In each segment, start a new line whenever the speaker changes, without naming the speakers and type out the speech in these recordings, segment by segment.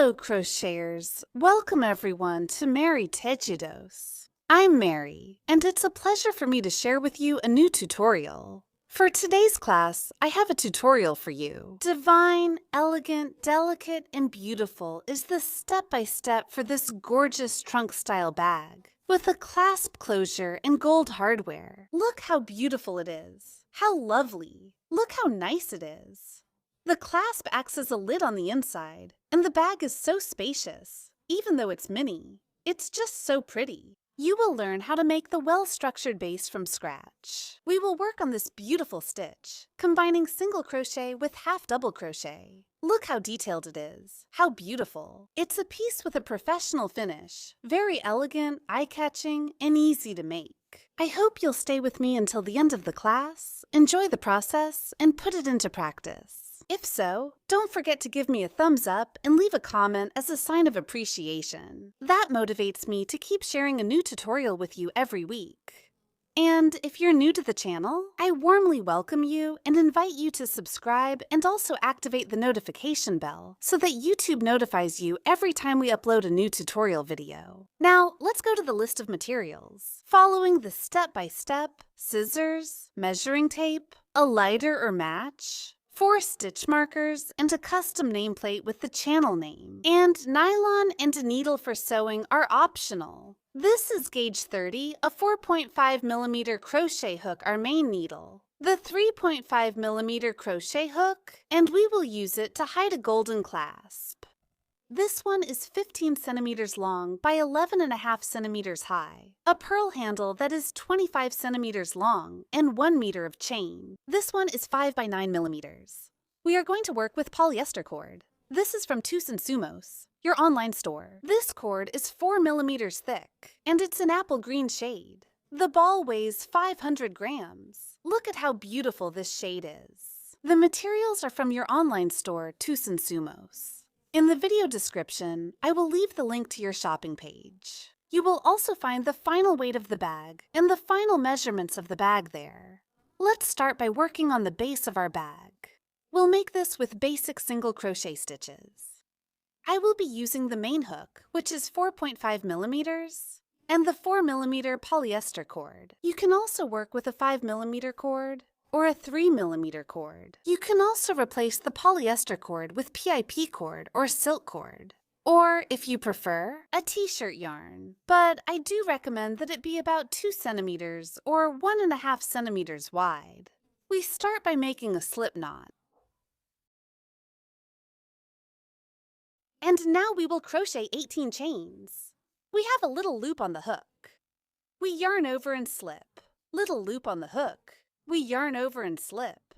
Hello, crocheters. Welcome everyone to Mary Tejidos. I'm Mary, and it's a pleasure for me to share with you a new tutorial. For today's class, I have a tutorial for you. Divine, elegant, delicate, and beautiful is the step-by-step for this gorgeous trunk-style bag with a clasp closure and gold hardware. Look how beautiful it is. How lovely. Look how nice it is. The clasp acts as a lid on the inside, and the bag is so spacious. Even though it's mini, it's just so pretty. You will learn how to make the well-structured base from scratch. We will work on this beautiful stitch, combining single crochet with half double crochet. Look how detailed it is. How beautiful. It's a piece with a professional finish. Very elegant, eye-catching, and easy to make. I hope you'll stay with me until the end of the class, enjoy the process, and put it into practice. If so, don't forget to give me a thumbs up and leave a comment as a sign of appreciation. That motivates me to keep sharing a new tutorial with you every week. And if you're new to the channel, I warmly welcome you and invite you to subscribe and also activate the notification bell so that YouTube notifies you every time we upload a new tutorial video. Now, let's go to the list of materials. Following the step-by-step, scissors, measuring tape, a lighter or match, 4 stitch markers, and a custom nameplate with the channel name. And nylon and a needle for sewing are optional. This is gauge 30, a 4.5mm crochet hook, our main needle, the 3.5mm crochet hook, and we will use it to hide a golden clasp. This one is 15 centimeters long by 11.5 centimeters high, a pearl handle that is 25 centimeters long, and 1 meter of chain. This one is 5 by 9 millimeters. We are going to work with polyester cord. This is from Sumos, your online store. This cord is 4 millimeters thick, and it's an apple green shade. The ball weighs 500 grams. Look at how beautiful this shade is. The materials are from your online store, Sumos. In the video description, I will leave the link to your shopping page. You will also find the final weight of the bag and the final measurements of the bag there. Let's start by working on the base of our bag. We'll make this with basic single crochet stitches. I will be using the main hook, which is 4.5 millimeters, and the 4 millimeter polyester cord. You can also work with a 5 millimeter cord or a 3 millimeter cord. You can also replace the polyester cord with PIP cord or silk cord. Or, if you prefer, a t-shirt yarn. But I do recommend that it be about 2 centimeters or 1.5 centimeters wide. We start by making a slip knot. And now we will crochet 18 chains. We have a little loop on the hook. We yarn over and slip. Little loop on the hook. We yarn over and slip.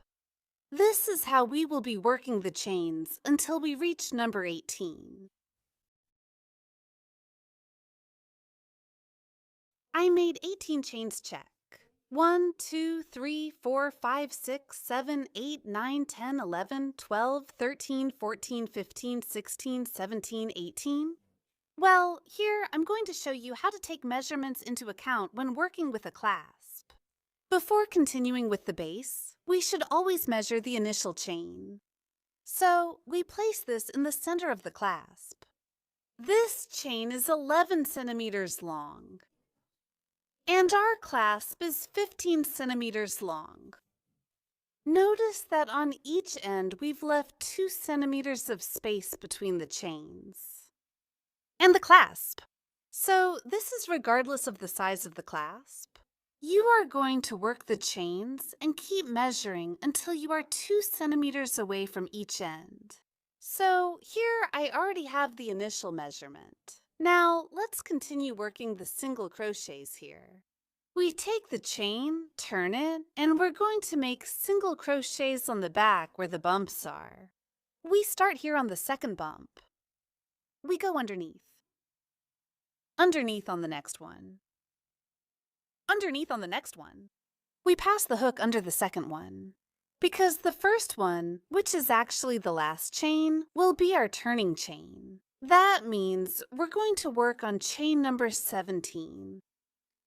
This is how we will be working the chains until we reach number 18. I made 18 chains check. 1, 2, 3, 4, 5, 6, 7, 8, 9, 10, 11, 12, 13, 14, 15, 16, 17, 18. Well, here I'm going to show you how to take measurements into account when working with a clasp. Before continuing with the base, we should always measure the initial chain. So we place this in the center of the clasp. This chain is 11 centimeters long, and our clasp is 15 centimeters long. Notice that on each end we've left 2 centimeters of space between the chains and the clasp. So this is regardless of the size of the clasp. You are going to work the chains and keep measuring until you are 2 centimeters away from each end. So here I already have the initial measurement. Now let's continue working the single crochets here. We take the chain, turn it, and we're going to make single crochets on the back where the bumps are. We start here on the second bump. We go underneath. Underneath on the next one. Underneath on the next one. We pass the hook under the second one, because the first one, which is actually the last chain, will be our turning chain. That means we're going to work on chain number 17.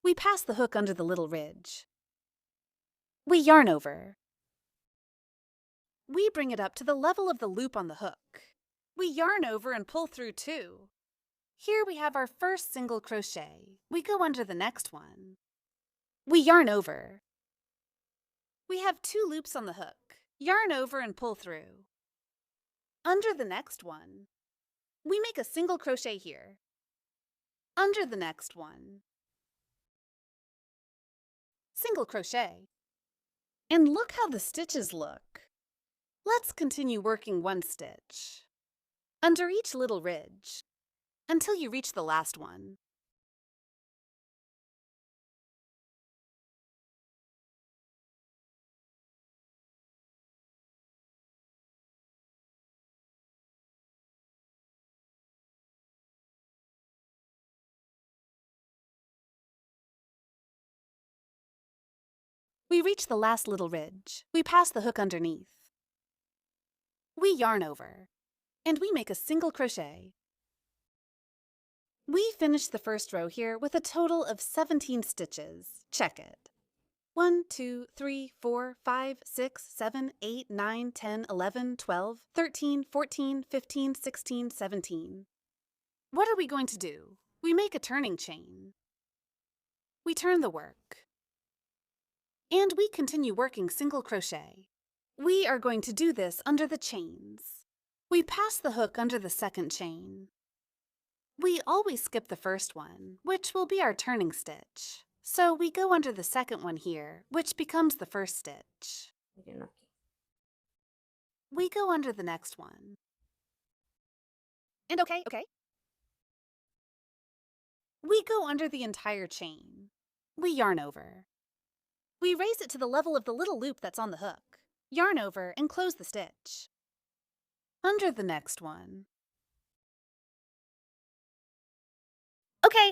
We pass the hook under the little ridge. We yarn over. We bring it up to the level of the loop on the hook. We yarn over and pull through 2. Here we have our first single crochet. We go under the next one. We yarn over. We have 2 loops on the hook. Yarn over and pull through. Under the next one, we make a single crochet here. Under the next one, single crochet. And look how the stitches look. Let's continue working 1 stitch under each little ridge until you reach the last one. We reach the last little ridge. We pass the hook underneath. We yarn over, and we make a single crochet. We finish the first row here with a total of 17 stitches. Check it. 1, 2, 3, 4, 5, 6, 7, 8, 9, 10, 11, 12, 13, 14, 15, 16, 17. What are we going to do? We make a turning chain. We turn the work. And we continue working single crochet. We are going to do this under the chains. We pass the hook under the second chain. We always skip the first one, which will be our turning stitch. So we go under the second one here, which becomes the first stitch. We go under the next one. And okay. We go under the entire chain. We yarn over. We raise it to the level of the little loop that's on the hook. Yarn over and close the stitch. Under the next one. Okay.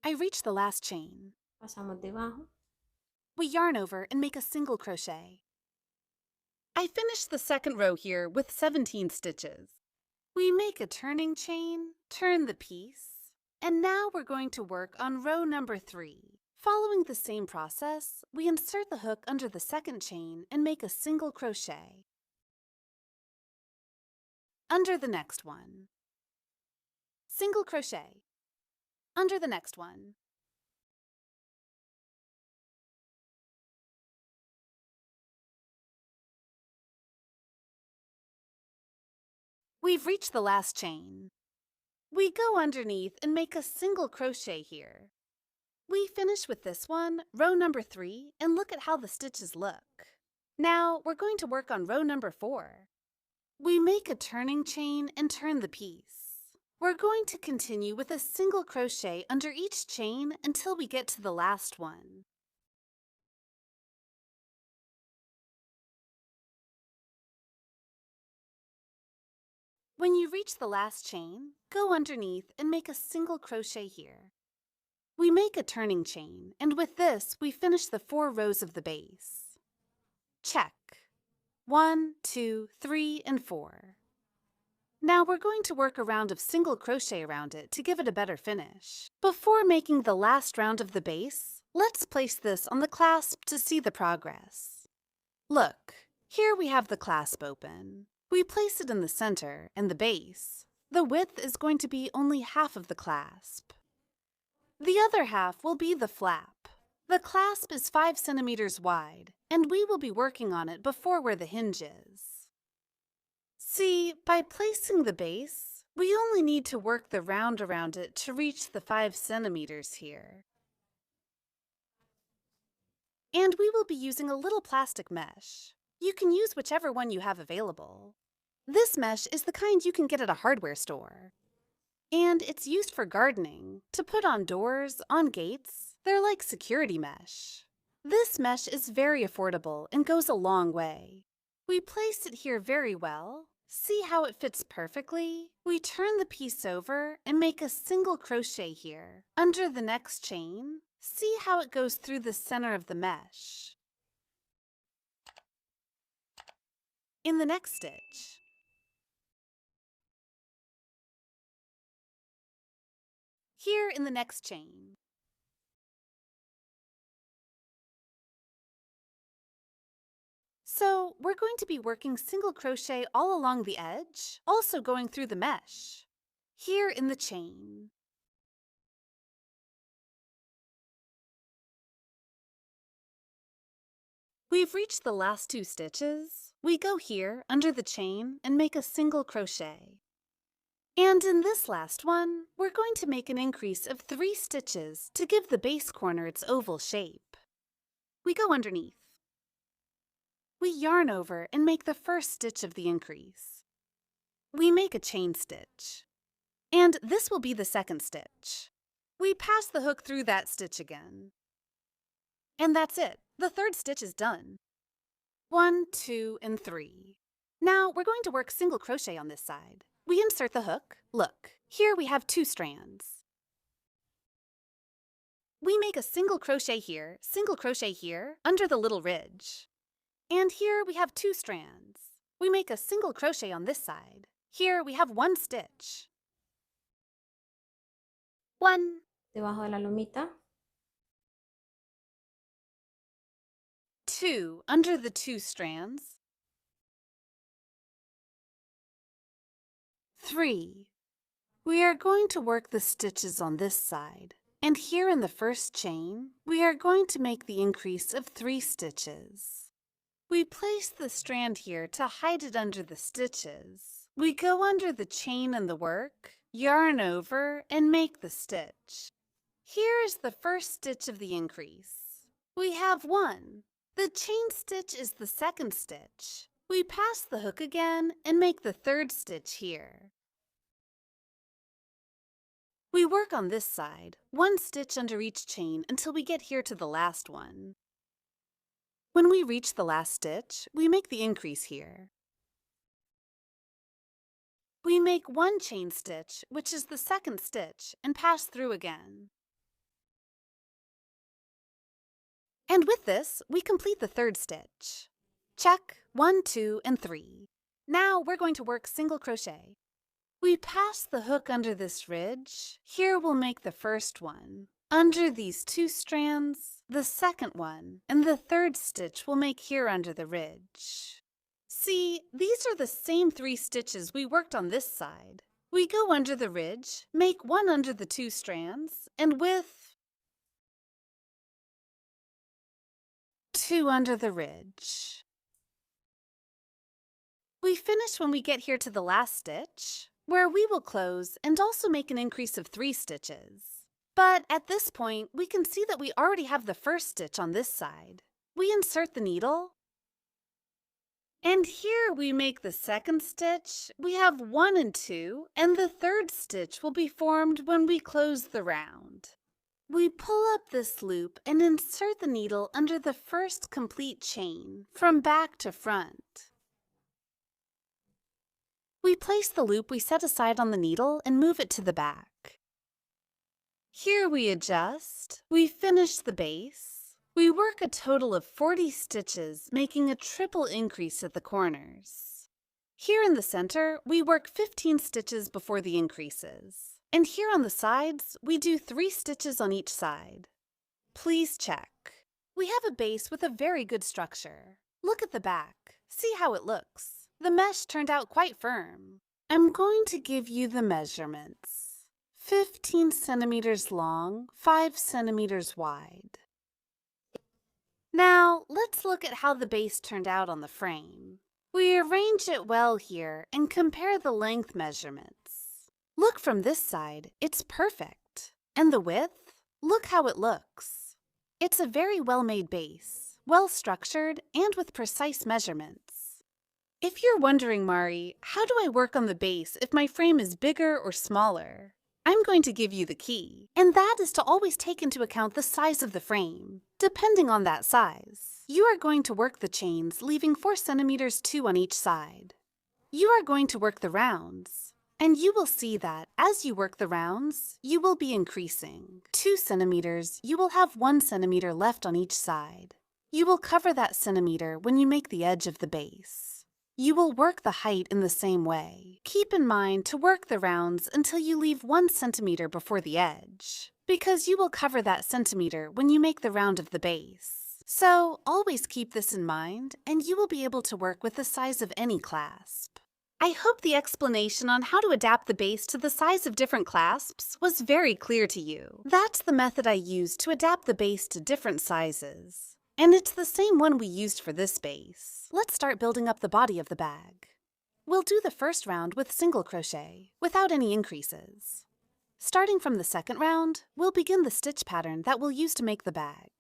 I reach the last chain.
Pasamos debajo.
We yarn over and make a single crochet. I finished the second row here with 17 stitches. We make a turning chain, turn the piece, and now we're going to work on row number 3. Following the same process, we insert the hook under the second chain and make a single crochet. Under the next one. Single crochet. Under the next one. We've reached the last chain. We go underneath and make a single crochet here. We finish with this one, row number 3, and look at how the stitches look. Now we're going to work on row number 4. We make a turning chain and turn the piece. We're going to continue with a single crochet under each chain until we get to the last one. When you reach the last chain, go underneath and make a single crochet here. We make a turning chain, and with this, we finish the 4 rows of the base. Check. 1, 2, 3, and 4. Now we're going to work a round of single crochet around it to give it a better finish. Before making the last round of the base, let's place this on the clasp to see the progress. Look, here we have the clasp open. We place it in the center and the base. The width is going to be only half of the clasp. The other half will be the flap. The clasp is 5 centimeters wide, and we will be working on it before where the hinge is. See, by placing the base, we only need to work the round around it to reach the 5 centimeters here. And we will be using a little plastic mesh. You can use whichever one you have available. This mesh is the kind you can get at a hardware store. And it's used for gardening, to put on doors, on gates. They're like security mesh. This mesh is very affordable and goes a long way. We place it here very well. See how it fits perfectly? We turn the piece over and make a single crochet here. Under the next chain, see how it goes through the center of the mesh. in the next stitch. Here in the next chain. So we're going to be working single crochet all along the edge, also going through the mesh. Here in the chain. We've reached the last 2 stitches. We go here under the chain and make a single crochet. And in this last one, we're going to make an increase of 3 stitches to give the base corner its oval shape. We go underneath. We yarn over and make the first stitch of the increase. We make a chain stitch. And this will be the second stitch. We pass the hook through that stitch again. And that's it. The third stitch is done. 1, 2, and 3. Now we're going to work single crochet on this side. We insert the hook. Look, here we have 2 strands. We make a single crochet here, under the little ridge. And here we have 2 strands. We make a single crochet on this side. Here we have 1 stitch. 1.
Debajo de la lomita.
2 under the 2 strands. 3. We are going to work the stitches on this side. And here in the first chain, we are going to make the increase of 3 stitches. We place the strand here to hide it under the stitches. We go under the chain and the work, yarn over, and make the stitch. Here is the first stitch of the increase. We have 1. The chain stitch is the second stitch. We pass the hook again and make the third stitch here. We work on this side, 1 stitch under each chain until we get here to the last one. When we reach the last stitch, we make the increase here. We make 1 chain stitch, which is the second stitch, and pass through again. And with this, we complete the third stitch. Check 1, 2, and 3. Now we're going to work single crochet. We pass the hook under this ridge. Here we'll make the first one. Under these 2 strands, the second one, and the third stitch we'll make here under the ridge. See, these are the same 3 stitches we worked on this side. We go under the ridge, make 1 under the 2 strands, and with 2 under the ridge. We finish when we get here to the last stitch, where we will close and also make an increase of 3 stitches. But at this point, we can see that we already have the first stitch on this side. We insert the needle, and here we make the second stitch. We have 1 and 2, and the third stitch will be formed when we close the round. We pull up this loop and insert the needle under the first complete chain, from back to front. We place the loop we set aside on the needle and move it to the back. Here we adjust, we finish the base. We work a total of 40 stitches, making a triple increase at the corners. Here in the center, we work 15 stitches before the increases. And here on the sides, we do 3 stitches on each side. Please check. We have a base with a very good structure. Look at the back. See how it looks. The mesh turned out quite firm. I'm going to give you the measurements. 15 centimeters long, 5 centimeters wide. Now, let's look at how the base turned out on the frame. We arrange it well here and compare the length measurements. Look from this side, it's perfect. And the width? Look how it looks. It's a very well-made base, well-structured, and with precise measurements. If you're wondering, Mari, how do I work on the base if my frame is bigger or smaller? I'm going to give you the key, and that is to always take into account the size of the frame. Depending on that size, you are going to work the chains, leaving 4 centimeters 2 on each side. You are going to work the rounds, and you will see that as you work the rounds, you will be increasing. 2 centimeters, you will have 1 centimeter left on each side. You will cover that centimeter when you make the edge of the base. You will work the height in the same way. Keep in mind to work the rounds until you leave 1 centimeter before the edge, because you will cover that centimeter when you make the round of the base. So always keep this in mind, and you will be able to work with the size of any clasp. I hope the explanation on how to adapt the base to the size of different clasps was very clear to you. That's the method I used to adapt the base to different sizes. And it's the same one we used for this base. Let's start building up the body of the bag. We'll do the first round with single crochet, without any increases. Starting from the second round, we'll begin the stitch pattern that we'll use to make the bag.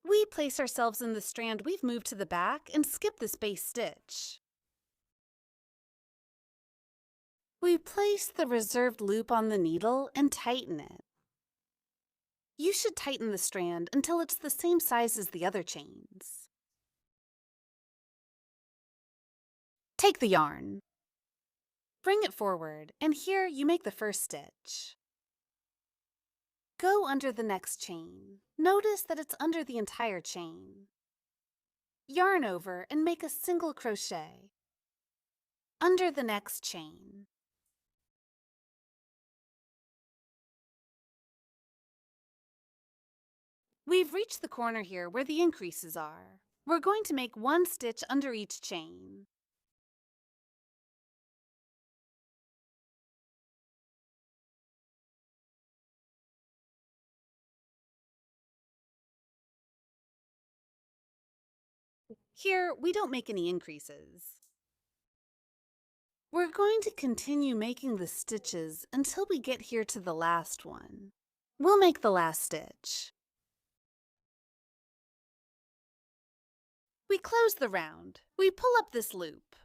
We place ourselves in the strand we've moved to the back and skip this base stitch. We place the reserved loop on the needle and tighten it. You should tighten the strand until it's the same size as the other chains. Take the yarn. Bring it forward, and here you make the first stitch. Go under the next chain. Notice that it's under the entire chain. Yarn over and make a single crochet. Under the next chain. We've reached the corner here where the increases are. We're going to make 1 stitch under each chain. Here, we don't make any increases. We're going to continue making the stitches until we get here to the last one. We'll make the last stitch. We close the round. We pull up this loop.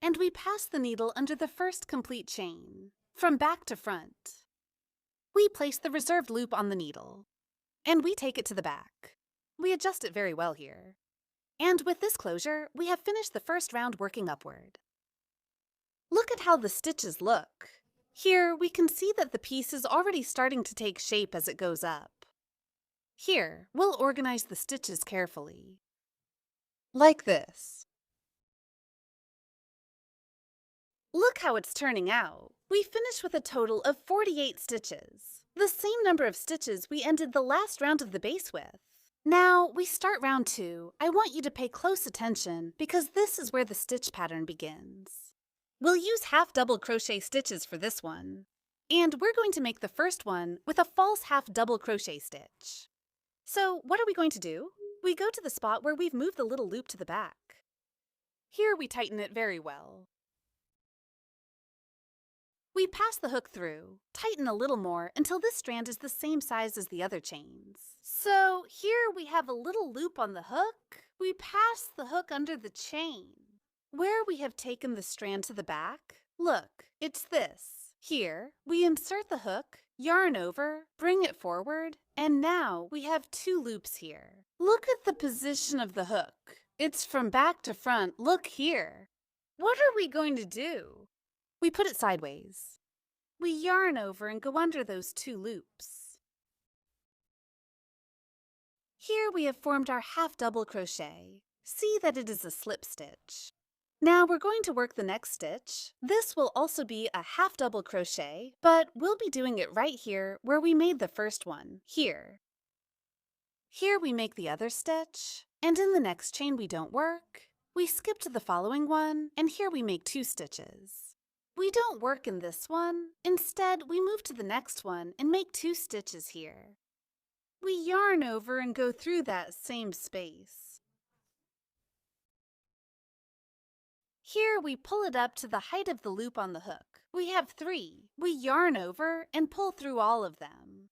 And we pass the needle under the first complete chain, from back to front. We place the reserved loop on the needle. And we take it to the back. We adjust it very well here. And with this closure, we have finished the first round working upward. Look at how the stitches look. Here, we can see that the piece is already starting to take shape as it goes up. Here, we'll organize the stitches carefully. Like this. Look how it's turning out. We finished with a total of 48 stitches, the same number of stitches we ended the last round of the base with. Now, we start round 2. I want you to pay close attention because this is where the stitch pattern begins. We'll use half double crochet stitches for this one. And we're going to make the first one with a false half double crochet stitch. So what are we going to do? We go to the spot where we've moved the little loop to the back. Here we tighten it very well. We pass the hook through, tighten a little more until this strand is the same size as the other chains. So here we have a little loop on the hook. We pass the hook under the chain. Where we have taken the strand to the back, look, it's this. Here, we insert the hook, yarn over, bring it forward, and now we have 2 loops here. Look at the position of the hook. It's from back to front. Look here. What are we going to do? We put it sideways. We yarn over and go under those 2 loops. Here we have formed our half double crochet. See that it is a slip stitch. Now we're going to work the next stitch. This will also be a half double crochet, but we'll be doing it right here where we made the first one, here. Here we make the other stitch, and in the next chain we don't work. We skip to the following one, and here we make 2 stitches. We don't work in this one. Instead, we move to the next one and make 2 stitches here. We yarn over and go through that same space. Here we pull it up to the height of the loop on the hook. We have 3. We yarn over and pull through all of them.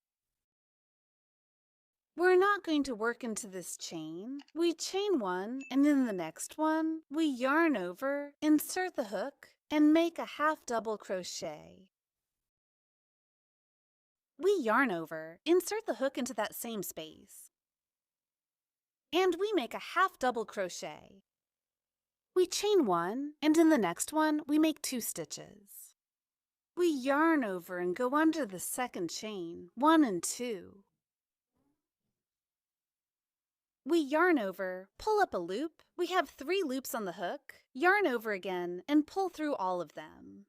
We're not going to work into this chain. We chain 1, and in the next one, we yarn over, insert the hook, and make a half double crochet. We yarn over, insert the hook into that same space, and we make a half double crochet. We chain 1, and in the next one, we make 2 stitches. We yarn over and go under the second chain, 1 and 2. we yarn over, pull up a loop. We have 3 loops on the hook, yarn over again, and pull through all of them.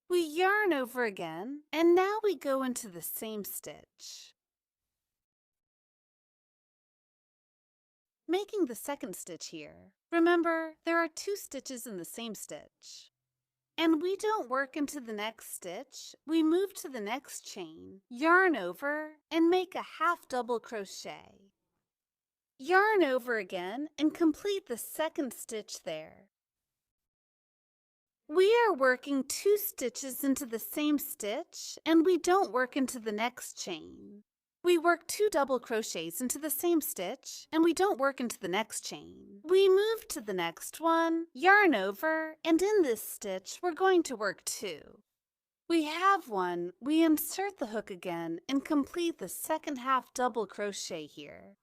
We yarn over again, and now we go into the same stitch. Making the second stitch here. Remember, there are 2 stitches in the same stitch. And we don't work into the next stitch. We move to the next chain, yarn over, and make a half double crochet. Yarn over again and complete the second stitch there. We are working 2 stitches into the same stitch, and we don't work into the next chain. We work 2 double crochets into the same stitch, and we don't work into the next chain. We move to the next one, yarn over, and in this stitch, we're going to work 2. We have 1, we insert the hook again and complete the second half double crochet here.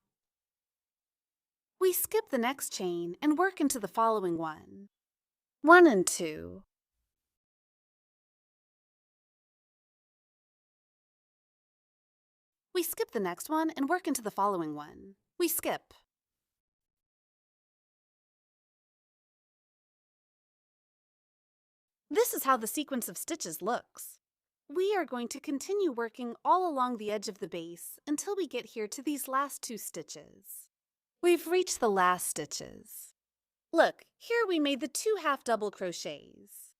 We skip the next chain and work into the following one. 1 and 2. We skip the next one and work into the following one. We skip. This is how the sequence of stitches looks. We are going to continue working all along the edge of the base until we get here to these last 2 stitches. We've reached the last stitches. Look, here we made the 2 half double crochets.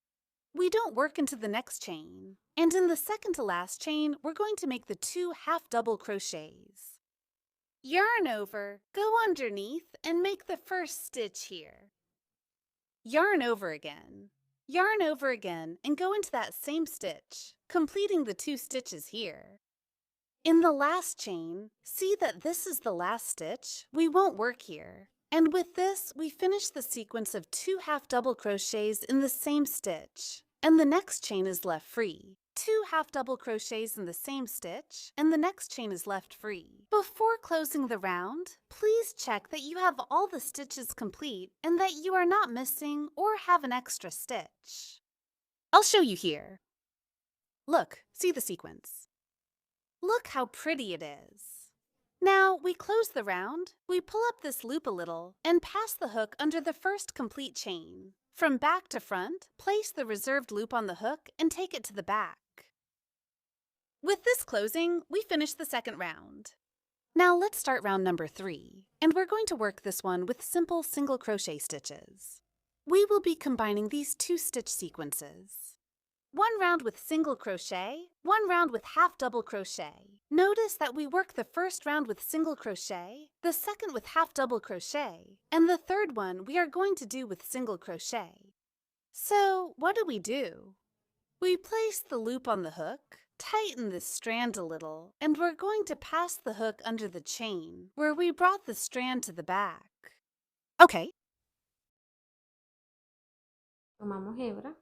We don't work into the next chain, and in the second to last chain, we're going to make the 2 half double crochets. Yarn over, go underneath, and make the first stitch here. Yarn over again. Yarn over again and go into that same stitch, completing the 2 stitches here. In the last chain, see that this is the last stitch. We won't work here. And with this, we finish the sequence of 2 half double crochets in the same stitch, and the next chain is left free. 2 half double crochets in the same stitch, and the next chain is left free. Before closing the round, please check that you have all the stitches complete and that you are not missing or have an extra stitch. I'll show you here. Look, see the sequence. Look how pretty it is. Now, we close the round, we pull up this loop a little, and pass the hook under the first complete chain. From back to front, place the reserved loop on the hook and take it to the back. With this closing, we finish the second round. Now let's start round number 3, and we're going to work this one with simple single crochet stitches. We will be combining these 2 stitch sequences. 1 round with single crochet, 1 round with half double crochet. Notice that we work the first round with single crochet, the second with half double crochet, and the third one we are going to do with single crochet. So what do? We place the loop on the hook, tighten this strand a little, and we're going to pass the hook under the chain where we brought the strand to the back. Okay.
Tomamos hebra.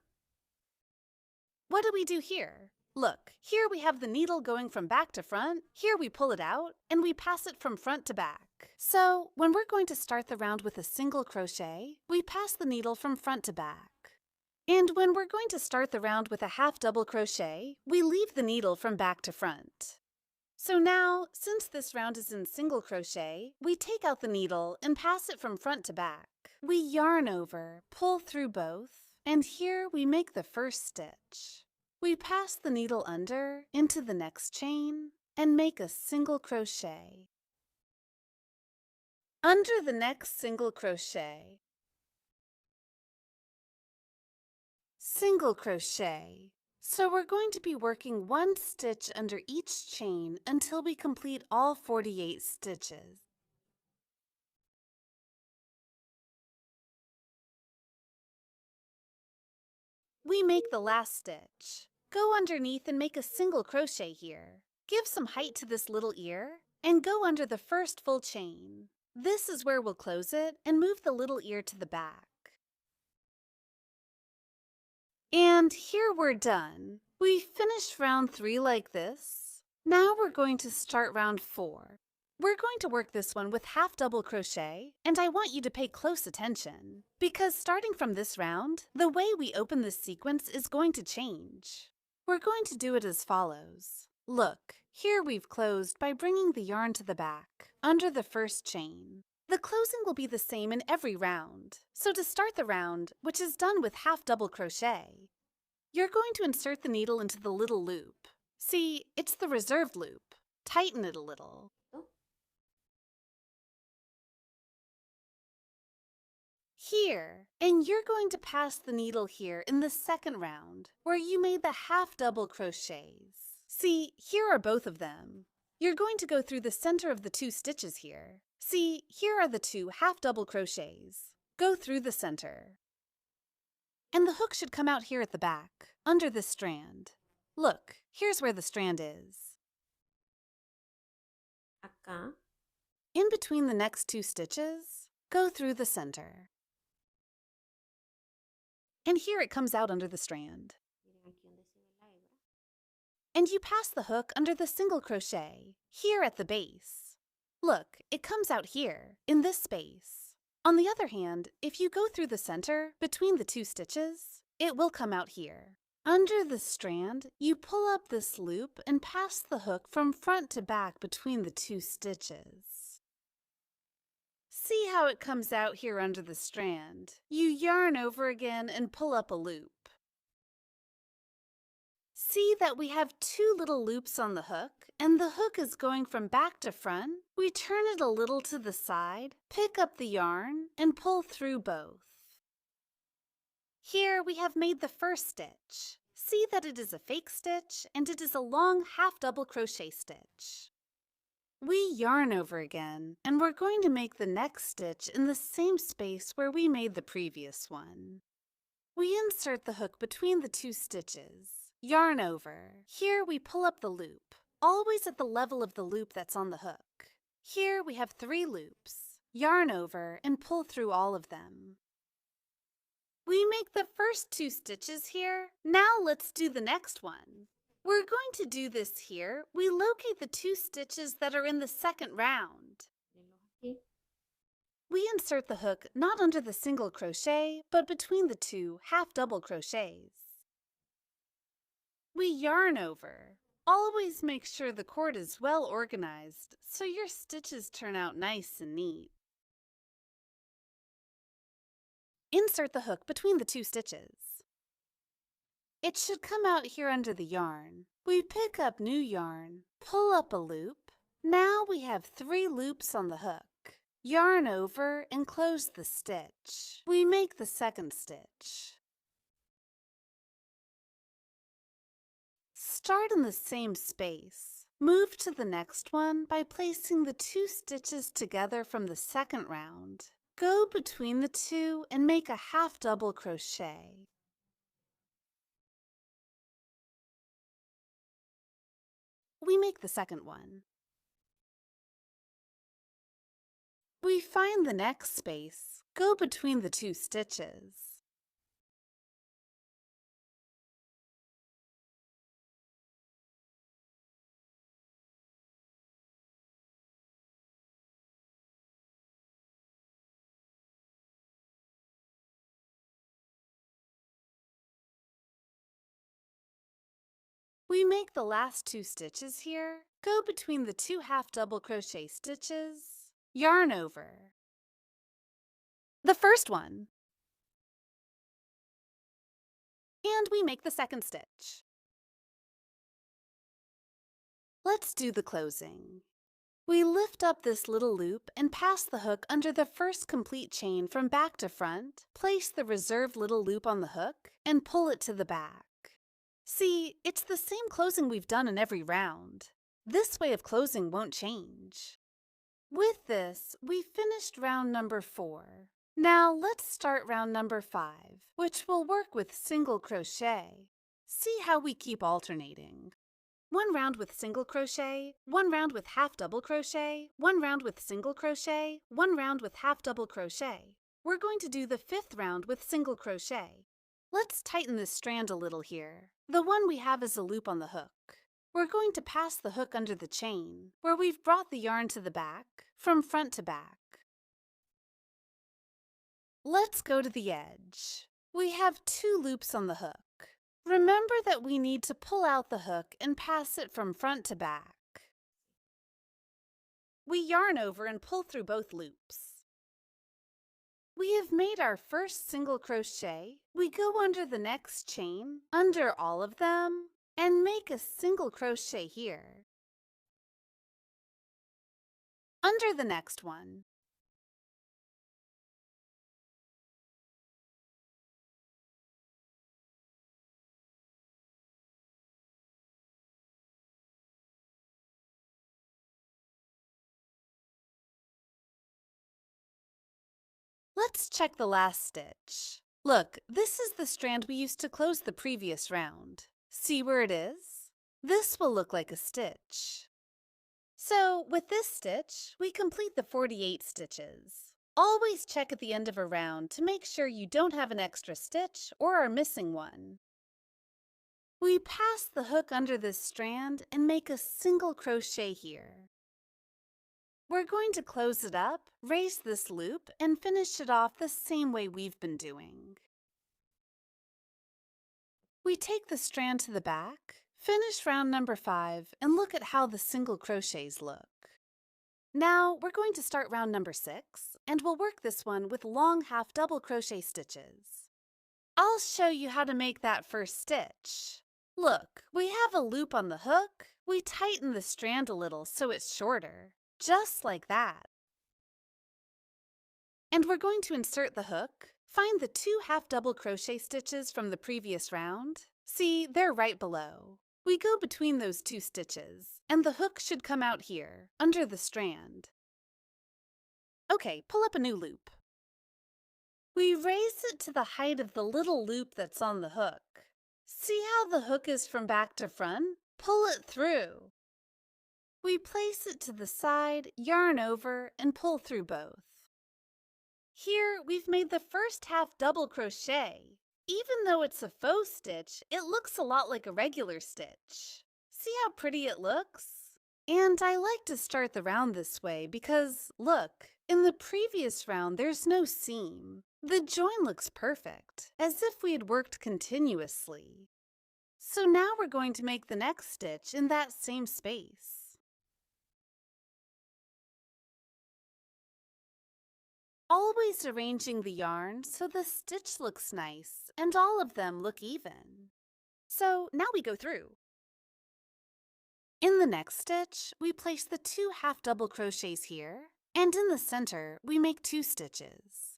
What do we do here? Look, here we have the needle going from back to front, here we pull it out, and we pass it from front to back. So, when we're going to start the round with a single crochet, we pass the needle from front to back. And when we're going to start the round with a half double crochet, we leave the needle from back to front. So now, since this round is in single crochet, we take out the needle and pass it from front to back. We yarn over, pull through both, and here we make the first stitch. We pass the needle under into the next chain and make a single crochet. Under the next single crochet, single crochet. So we're going to be working 1 stitch under each chain until we complete all 48 stitches. We make the last stitch. Go underneath and make a single crochet here. Give some height to this little ear and go under the first full chain. This is where we'll close it and move the little ear to the back. And here we're done. We finished round 3 like this. Now we're going to start round 4. We're going to work this one with half double crochet, and I want you to pay close attention, because starting from this round, the way we open this sequence is going to change. We're going to do it as follows. Look, here we've closed by bringing the yarn to the back, under the first chain. The closing will be the same in every round. So to start the round, which is done with half double crochet, you're going to insert the needle into the little loop. See, it's the reserved loop. Tighten it a little. Here, and you're going to pass the needle here in the second round, where you made the half double crochets. See, here are both of them. You're going to go through the center of the 2 stitches here. See, here are the 2 half double crochets. Go through the center. And the hook should come out here at the back, under this strand. Look, here's where the strand is.
Acá.
In between the next 2 stitches, go through the center. And here it comes out under the strand.
Miren aquí donde se ve la hebra.
And you pass the hook under the single crochet, here at the base. Look, it comes out here, in this space. On the other hand, if you go through the center, between the 2 stitches, it will come out here. Under the strand, you pull up this loop and pass the hook from front to back between the 2 stitches. See how it comes out here under the strand. You yarn over again and pull up a loop. See that we have 2 little loops on the hook, and the hook is going from back to front. We turn it a little to the side, pick up the yarn, and pull through both. Here we have made the first stitch. See that it is a fake stitch, and it is a long half double crochet stitch. We yarn over again, and we're going to make the next stitch in the same space where we made the previous one. We insert the hook between the 2 stitches. Yarn over. Here we pull up the loop, always at the level of the loop that's on the hook. Here we have 3 loops. Yarn over and pull through all of them. We make the first 2 stitches here. Now let's do the next one. We're going to do this here. We locate the 2 stitches that are in the second round.
Mírenlos aquí.
We insert the hook not under the single crochet, but between the 2 half double crochets. We yarn over. Always make sure the cord is well organized so your stitches turn out nice and neat. Insert the hook between the 2 stitches. It should come out here under the yarn. We pick up new yarn, pull up a loop. Now we have 3 loops on the hook. Yarn over and close the stitch. We make the second stitch. Start in the same space. Move to the next one by placing the 2 stitches together from the second round. Go between the 2 and make a half double crochet. We make the second one. We find the next space. Go between the 2 stitches. We make the last 2 stitches here. Go between the 2 half double crochet stitches. Yarn over. The first one. And we make the second stitch. Let's do the closing. We lift up this little loop and pass the hook under the first complete chain from back to front, place the reserved little loop on the hook, and pull it to the back. See, it's the same closing we've done in every round. This way of closing won't change. With this, we finished round number 4. Now let's start round number 5, which will work with single crochet. See how we keep alternating. 1 round with single crochet, 1 round with half double crochet, 1 round with single crochet, 1 round with half double crochet. We're going to do the 5th round with single crochet. Let's tighten this strand a little here. The one we have is a loop on the hook. We're going to pass the hook under the chain, where we've brought the yarn to the back, from front to back. Let's go to the edge. We have 2 loops on the hook. Remember that we need to pull out the hook and pass it from front to back. We yarn over and pull through both loops. We have made our first single crochet. We go under the next chain, under all of them, and make a single crochet here. Under the next one. Let's check the last stitch. Look, this is the strand we used to close the previous round. See where it is? This will look like a stitch. So, with this stitch, we complete the 48 stitches. Always check at the end of a round to make sure you don't have an extra stitch or are missing one. We pass the hook under this strand and make a single crochet here. We're going to close it up, raise this loop, and finish it off the same way we've been doing. We take the strand to the back, finish round number 5, and look at how the single crochets look. Now we're going to start round number 6, and we'll work this one with long half double crochet stitches. I'll show you how to make that first stitch. Look, we have a loop on the hook. We tighten the strand a little so it's shorter. Just like that. And we're going to insert the hook. Find the 2 half double crochet stitches from the previous round. See, they're right below. We go between those 2 stitches, and the hook should come out here, under the strand. Okay, pull up a new loop. We raise it to the height of the little loop that's on the hook. See how the hook is from back to front? Pull it through. We place it to the side, yarn over, and pull through both. Here, we've made the first half double crochet. Even though it's a faux stitch, it looks a lot like a regular stitch. See how pretty it looks? And I like to start the round this way because, look, in the previous round there's no seam. The join looks perfect, as if we had worked continuously. So now we're going to make the next stitch in that same space. Always arranging the yarn so the stitch looks nice and all of them look even. So now we go through. In the next stitch, we place the 2 half double crochets here, and in the center, we make 2 stitches.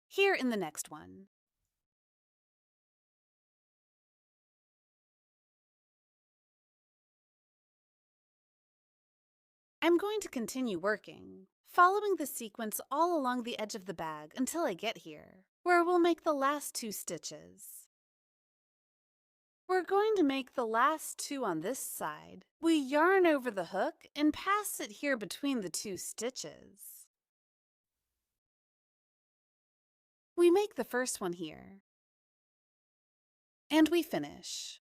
Here in the next one. I'm going to continue working, following the sequence all along the edge of the bag until I get here, where we'll make the last 2 stitches. We're going to make the last 2 on this side. We yarn over the hook and pass it here between the 2 stitches. We make the first one here. And we finish.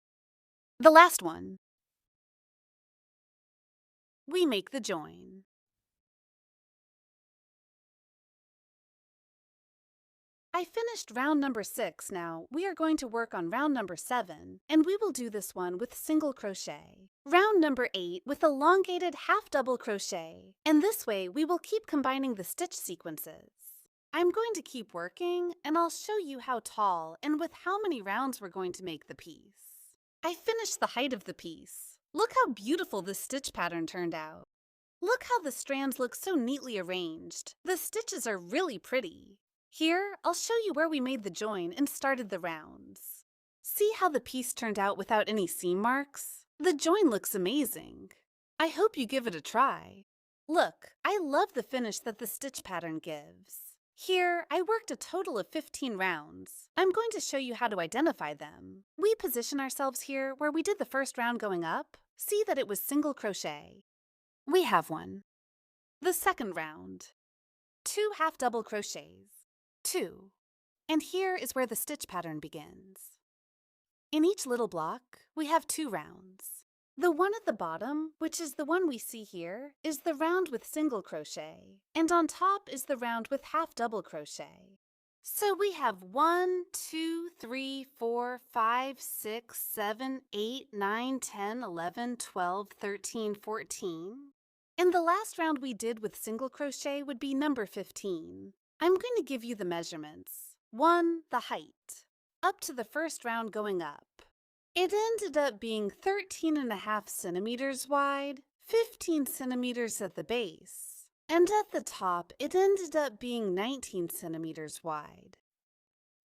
The last one. We make the join. I finished round number 6 now. We are going to work on round number 7, and we will do this one with single crochet. Round number 8 with elongated half double crochet, and this way we will keep combining the stitch sequences. I'm going to keep working, and I'll show you how tall and with how many rounds we're going to make the piece. I finished the height of the piece. Look how beautiful this stitch pattern turned out. Look how the strands look so neatly arranged. The stitches are really pretty. Here, I'll show you where we made the join and started the rounds. See how the piece turned out without any seam marks? The join looks amazing. I hope you give it a try. Look, I love the finish that the stitch pattern gives. Here, I worked a total of 15 rounds. I'm going to show you how to identify them. We position ourselves here where we did the first round going up. See that it was single crochet. We have one. The second round. 2 half double crochets. 2. And here is where the stitch pattern begins. In each little block, we have 2 rounds. The one at the bottom, which is the one we see here, is the round with single crochet, and on top is the round with half double crochet. So we have 1, 2, 3, 4, 5, 6, 7, 8, 9, 10, 11, 12, 13, 14. And the last round we did with single crochet would be number 15. I'm going to give you the measurements. 1, the height, up to the first round going up. It ended up being 13.5 centimeters wide, 15 centimeters at the base, and at the top it ended up being 19 centimeters wide.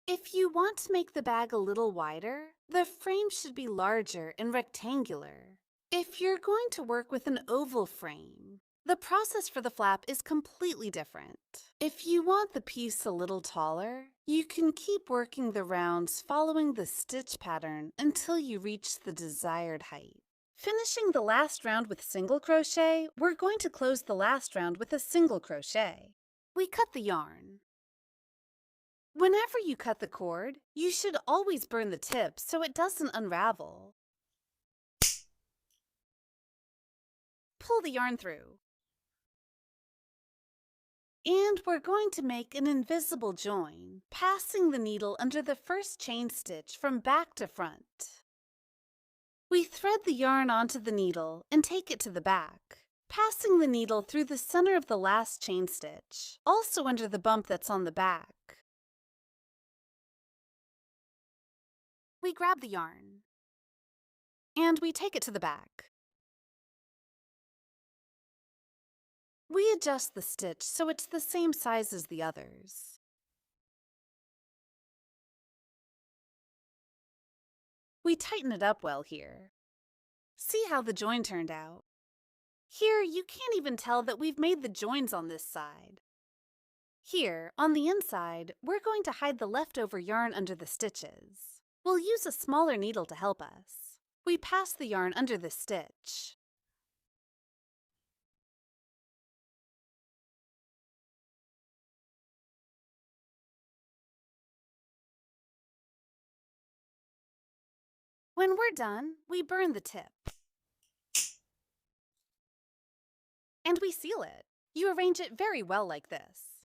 If you want to make the bag a little wider, the frame should be larger and rectangular. If you're going to work with an oval frame, the process for the flap is completely different. If you want the piece a little taller, you can keep working the rounds following the stitch pattern until you reach the desired height. Finishing the last round with single crochet, we're going to close the last round with a single crochet. We cut the yarn. Whenever you cut the cord, you should always burn the tip so it doesn't unravel. Pull the yarn through. And we're going to make an invisible join, passing the needle under the first chain stitch from back to front. We thread the yarn onto the needle and take it to the back, passing the needle through the center of the last chain stitch, also under the bump that's on the back. We grab the yarn, and we take it to the back. We adjust the stitch so it's the same size as the others. We tighten it up well here. See how the join turned out. Here, you can't even tell that we've made the joins on this side. Here, on the inside, we're going to hide the leftover yarn under the stitches. We'll use a smaller needle to help us. We pass the yarn under the stitch. When we're done, we burn the tip. And we seal it. You arrange it very well like this.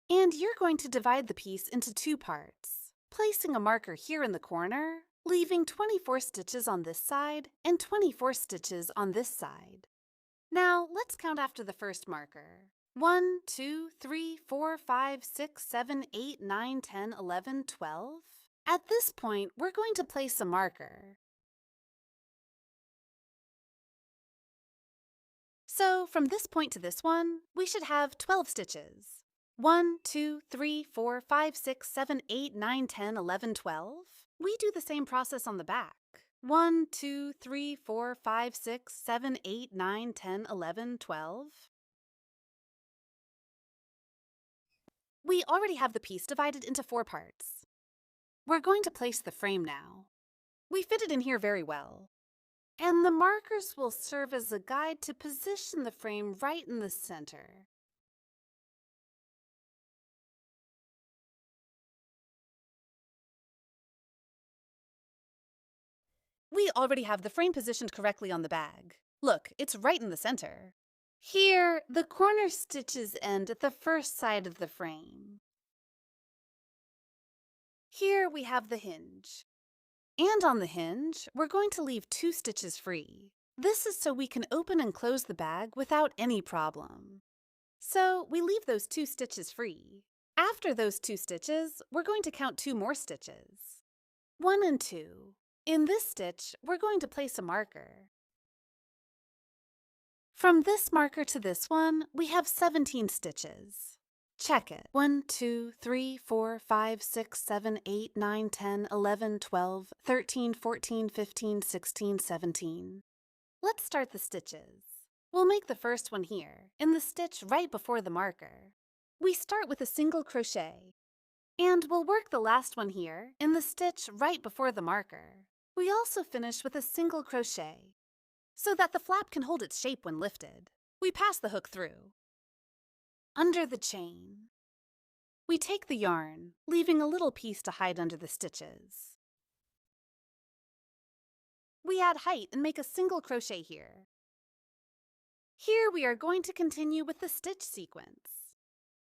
And you're going to divide the piece into 2 parts, placing a marker here in the corner, leaving 24 stitches on this side and 24 stitches on this side. Now, let's count after the first marker. 1, 2, 3, 4, 5, 6, 7, 8, 9, 10, 11, 12. At this point, we're going to place a marker. So, from this point to this one, we should have 12 stitches. 1, 2, 3, 4, 5, 6, 7, 8, 9, 10, 11, 12. We do the same process on the back. 1, 2, 3, 4, 5, 6, 7, 8, 9, 10, 11, 12. We already have the piece divided into 4 parts. We're going to place the frame now. We fit it in here very well. And the markers will serve as a guide to position the frame right in the center. We already have the frame positioned correctly on the bag. Look, it's right in the center. Here, the corner stitches end at the first side of the frame. Here we have the hinge. And on the hinge, we're going to leave 2 stitches free. This is so we can open and close the bag without any problem. So we leave those 2 stitches free. After those 2 stitches, we're going to count 2 more stitches. 1 and 2. In this stitch, we're going to place a marker. From this marker to this one, we have 17 stitches. Check it. 1, 2, 3, 4, 5, 6, 7, 8, 9, 10, 11, 12, 13, 14, 15, 16, 17. Let's start the stitches. We'll make the first one here, in the stitch right before the marker. We start with a single crochet. And we'll work the last one here, in the stitch right before the marker. We also finish with a single crochet, so that the flap can hold its shape when lifted. We pass the hook through. Under the chain. We take the yarn, leaving a little piece to hide under the stitches. we add height and make a single crochet here. Here we are going to continue with the stitch sequence.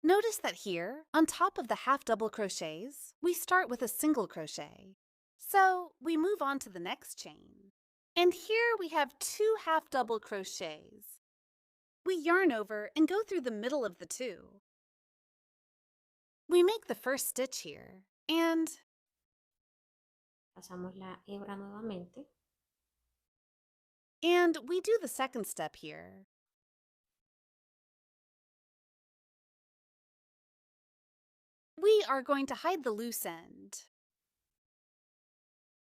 Notice that here, on top of the half double crochets, we start with a single crochet. So we move on to the next chain. And here we have 2 half double crochets. We yarn over and go through the middle of the 2. We make the first stitch here, and
Pasamos la hebra nuevamente.
And we do the second step here. We are going to hide the loose end.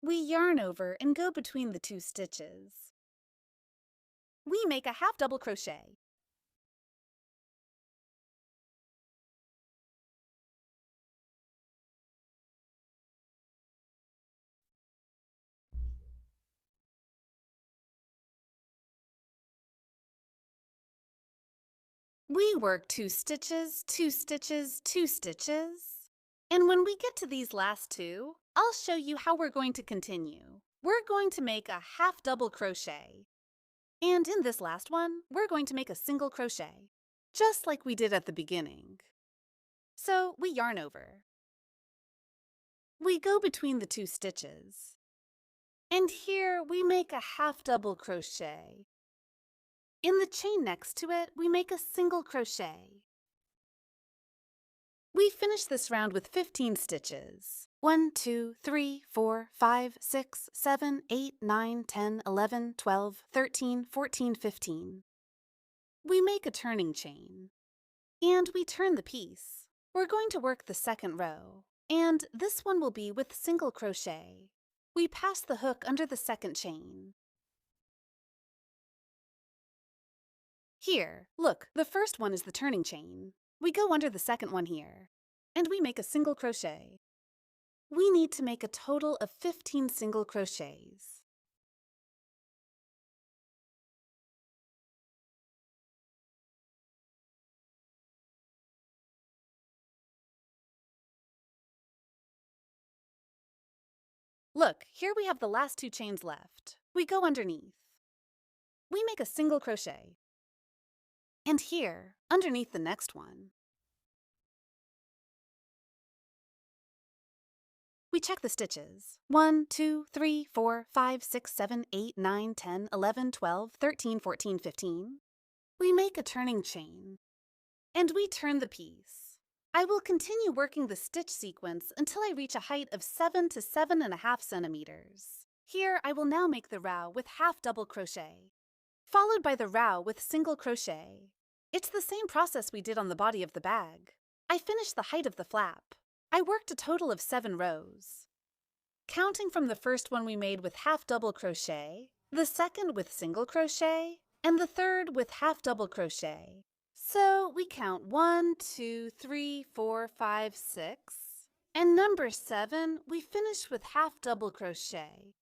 We yarn over and go between the 2 stitches. We make a half double crochet. We work 2 stitches, 2 stitches, 2 stitches. And when we get to these last 2, I'll show you how we're going to continue. We're going to make a half double crochet. And in this last one, we're going to make a single crochet, just like we did at the beginning. So we yarn over. We go between the 2 stitches. And here we make a half double crochet. In the chain next to it, we make a single crochet. We finish this round with 15 stitches. 1, 2, 3, 4, 5, 6, 7, 8, 9, 10, 11, 12, 13, 14, 15. We make a turning chain. And we turn the piece. We're going to work the second row. And this one will be with single crochet. We pass the hook under the second chain. Here, look, the first one is the turning chain. We go under the second one here, and we make a single crochet. We need to make a total of 15 single crochets. Look, here we have the last 2 chains left. We go underneath. We make a single crochet. And here, underneath the next one, we check the stitches. 1, 2, 3, 4, 5, 6, 7, 8, 9, 10, 11, 12, 13, 14, 15. We make a turning chain. And we turn the piece. I will continue working the stitch sequence until I reach a height of 7 to 7.5 centimeters. Here, I will now make the row with half double crochet, followed by the row with single crochet. It's the same process we did on the body of the bag. I finished the height of the flap. I worked a total of 7 rows. Counting from the first one we made with half double crochet, the second with single crochet, and the third with half double crochet. So we count 1, 2, 3, 4, 5, 6. And number 7, we finish with half double crochet.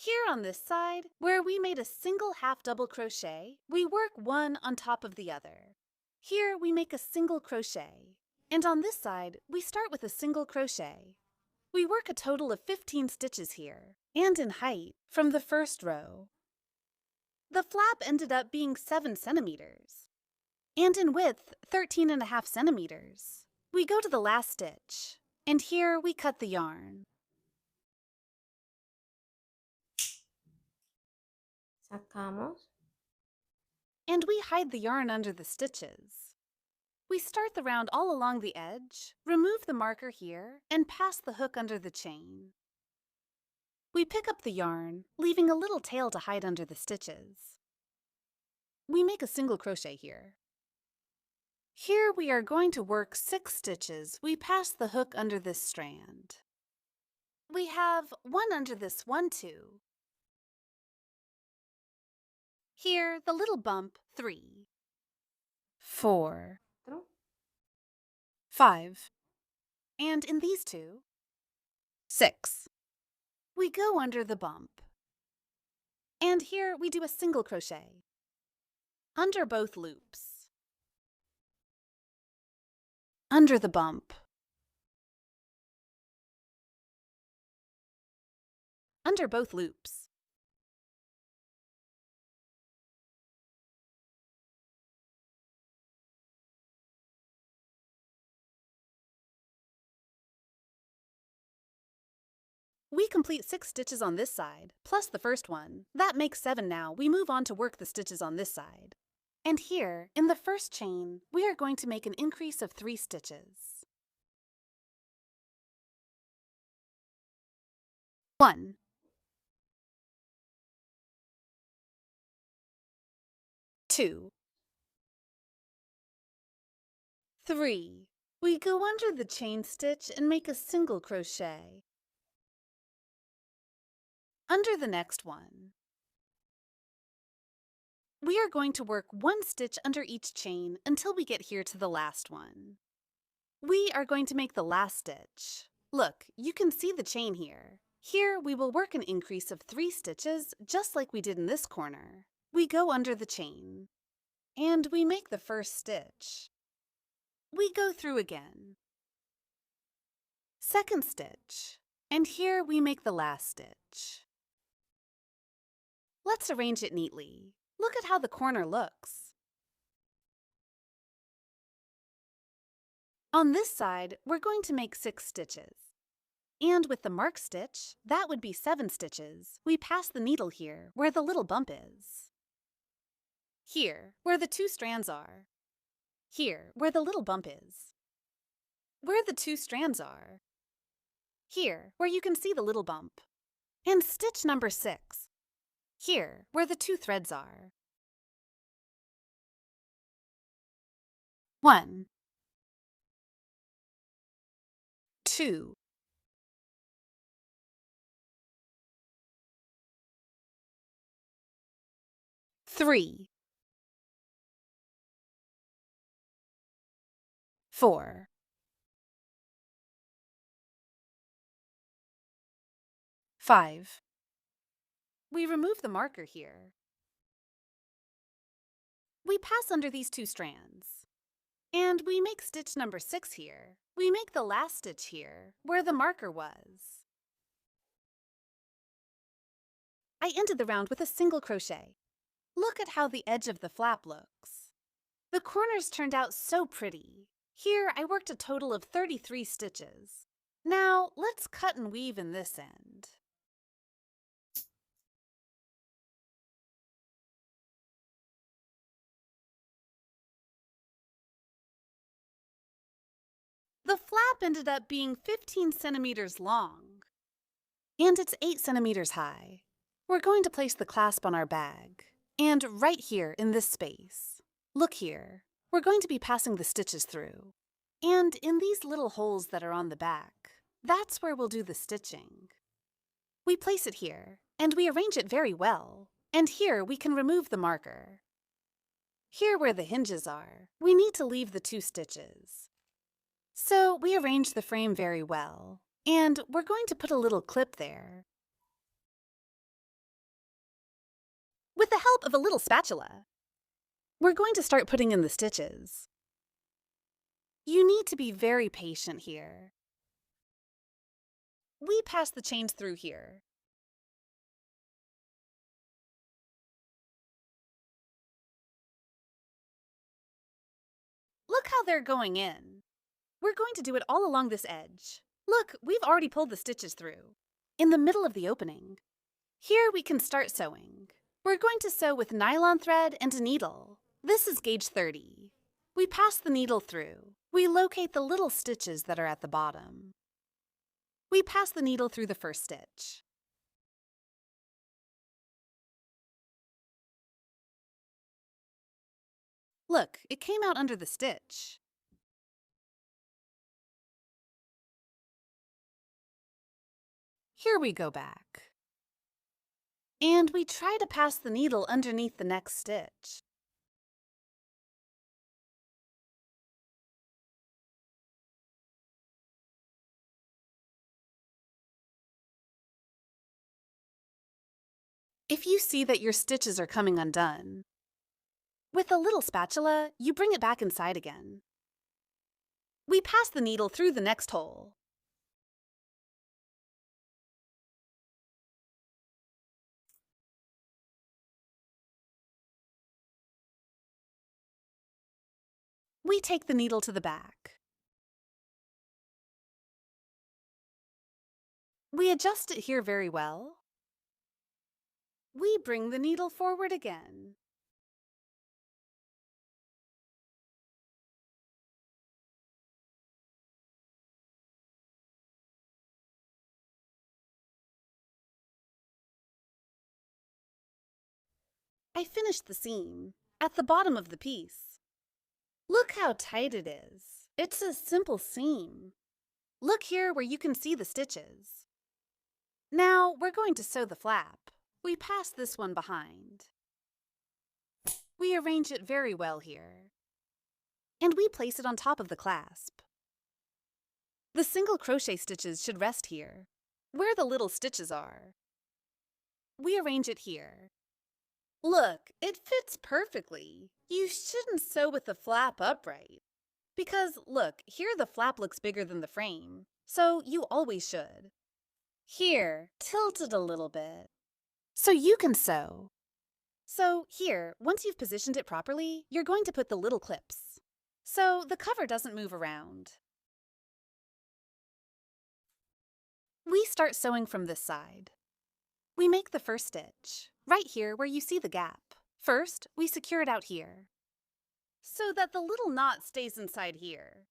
Here on this side, where we made a single half double crochet, we work one on top of the other. Here we make a single crochet. And on this side, we start with a single crochet. We work a total of 15 stitches here, and in height, from the first row. The flap ended up being 7 centimeters. And in width, 13.5 centimeters. We go to the last stitch, and here we cut the yarn.
Sacamos.
And we hide the yarn under the stitches. We start the round all along the edge, remove the marker here, and pass the hook under the chain. We pick up the yarn, leaving a little tail to hide under the stitches. We make a single crochet here. Here we are going to work 6 stitches. We pass the hook under this strand. We have one under this 1, 2. Here, the little bump, 3, 4, 5, and in these 2, 6. We go under the bump. And here we do a single crochet under both loops. Under the bump. Under both loops. We complete 6 stitches on this side, plus the first one. That makes 7 now. We move on to work the stitches on this side. And here, in the first chain, we are going to make an increase of 3 stitches. 1, 2, 3. We go under the chain stitch and make a single crochet. Under the next one. We are going to work 1 stitch under each chain until we get here to the last one. We are going to make the last stitch. Look, you can see the chain here. Here we will work an increase of 3 stitches just like we did in this corner. We go under the chain and we make the first stitch. We go through again. Second stitch, and here we make the last stitch. Let's arrange it neatly. Look at how the corner looks. On this side, we're going to make 6 stitches. And with the mark stitch, that would be 7 stitches. We pass the needle here, where the little bump is. Here, where the 2 strands are. Here, where the little bump is. Where the 2 strands are. Here, where you can see the little bump. And stitch number 6. Here, where the 2 threads are. 1, 2, 3, 4, 5. We remove the marker here. We pass under these 2 strands. And we make stitch number 6 here. We make the last stitch here, where the marker was. I ended the round with a single crochet. Look at how the edge of the flap looks. The corners turned out so pretty. Here I worked a total of 33 stitches. Now let's cut and weave in this end. The flap ended up being 15 centimeters long, and it's 8 centimeters high. We're going to place the clasp on our bag, and right here in this space. Look here, we're going to be passing the stitches through. And in these little holes that are on the back, that's where we'll do the stitching. We place it here, and we arrange it very well. And here we can remove the marker. Here where the hinges are, we need to leave the 2 stitches. So we arrange the frame very well, and we're going to put a little clip there. With the help of a little spatula, we're going to start putting in the stitches. You need to be very patient here. We pass the chains through here. Look how they're going in. We're going to do it all along this edge. Look, we've already pulled the stitches through. In the middle of the opening. Here we can start sewing. We're going to sew with nylon thread and a needle. This is gauge 30. We pass the needle through. We locate the little stitches that are at the bottom. We pass the needle through the first stitch. Look, it came out under the stitch. Here we go back. And we try to pass the needle underneath the next stitch. If you see that your stitches are coming undone, with a little spatula, you bring it back inside again. We pass the needle through the next hole. We take the needle to the back. We adjust it here very well. We bring the needle forward again. I finished the seam at the bottom of the piece. Look how tight it is. It's a simple seam. Look here where you can see the stitches. Now we're going to sew the flap. We pass this one behind. We arrange it very well here. And we place it on top of the clasp. The single crochet stitches should rest here, where the little stitches are. We arrange it here. Look, it fits perfectly. You shouldn't sew with the flap upright. Because, look, here the flap looks bigger than the frame, so you always should. Here, tilt it a little bit, so you can sew. So here, once you've positioned it properly, you're going to put the little clips, so the cover doesn't move around. We start sewing from this side. We make the first stitch, right here where you see the gap. First, we secure it out here, so that the little knot stays inside here.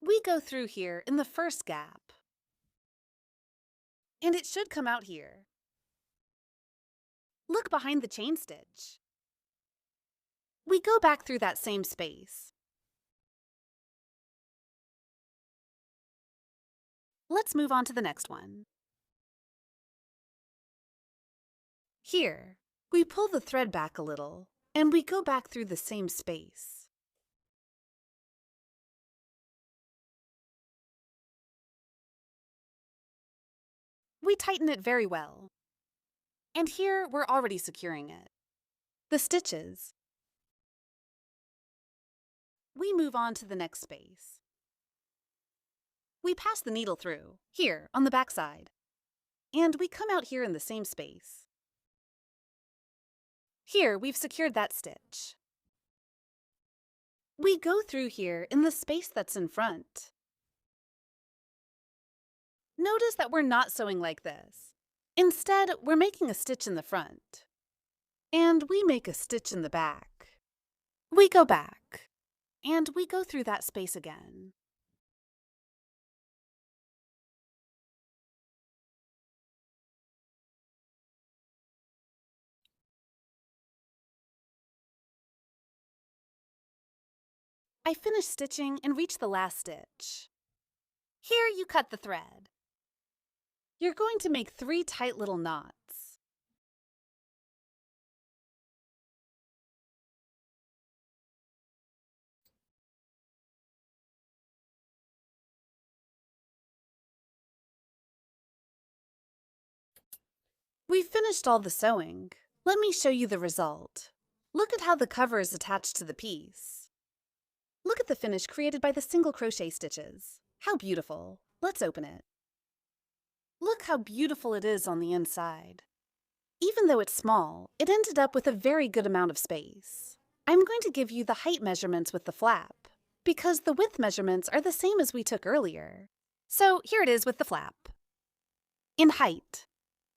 We go through here in the first gap, and it should come out here. Look behind the chain stitch. We go back through that same space. Let's move on to the next one. Here, we pull the thread back a little, and we go back through the same space. We tighten it very well. And here, we're already securing it. The stitches. We move on to the next space. We pass the needle through, here, on the back side. And we come out here in the same space. Here, we've secured that stitch. We go through here in the space that's in front. Notice that we're not sewing like this. Instead, we're making a stitch in the front. And we make a stitch in the back. We go back. And we go through that space again. I finish stitching and reach the last stitch. Here you cut the thread. You're going to make 3 tight little knots. We've finished all the sewing. Let me show you the result. Look at how the cover is attached to the piece. Look at the finish created by the single crochet stitches. How beautiful. Let's open it. Look how beautiful it is on the inside. Even though it's small, it ended up with a very good amount of space. I'm going to give you the height measurements with the flap, because the width measurements are the same as we took earlier. So here it is with the flap. In height,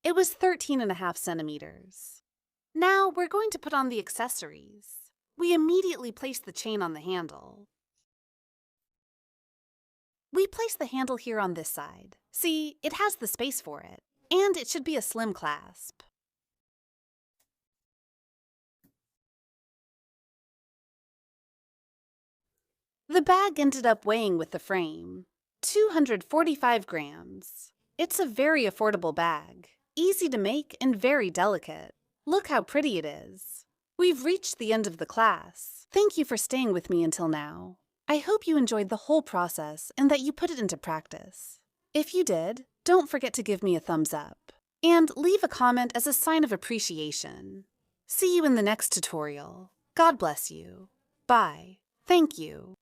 it was 13.5 centimeters. Now we're going to put on the accessories. We immediately place the chain on the handle. We place the handle here on this side. See, it has the space for it, and it should be a slim clasp. The bag ended up weighing with the frame 245 grams. It's a very affordable bag, easy to make and very delicate. Look how pretty it is. We've reached the end of the class. Thank you for staying with me until now. I hope you enjoyed the whole process and that you put it into practice. If you did, don't forget to give me a thumbs up and leave a comment as a sign of appreciation. See you in the next tutorial. God bless you. Bye. Thank you.